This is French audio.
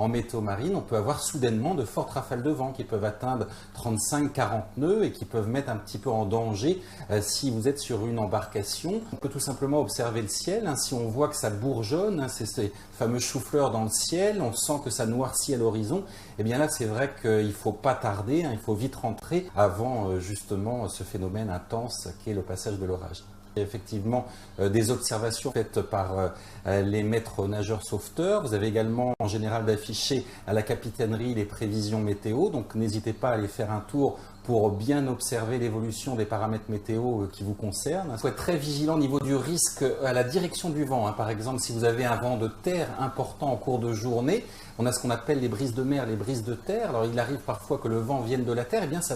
en météo marine, on peut avoir soudainement de fortes rafales de vent qui peuvent atteindre 35-40 nœuds et qui peuvent mettre un petit peu en danger si vous êtes sur une embarcation. On peut tout simplement observer le ciel. Si on voit que ça bourgeonne, c'est ces fameux choux-fleurs dans le ciel, on sent que ça noircit à l'horizon, et bien là c'est vrai qu'il ne faut pas tarder, il faut vite rentrer avant justement ce phénomène intense qu'est le passage de l'orage. Il y a effectivement des observations faites par les maîtres nageurs sauveteurs. Vous avez également en général d'afficher à la capitainerie les prévisions météo, donc n'hésitez pas à aller faire un tour pour bien observer l'évolution des paramètres météo qui vous concernent. Il faut être très vigilant au niveau du risque à la direction du vent. Par exemple, si vous avez un vent de terre important en cours de journée, on a ce qu'on appelle les brises de mer, les brises de terre. Alors il arrive parfois que le vent vienne de la terre, et bien ça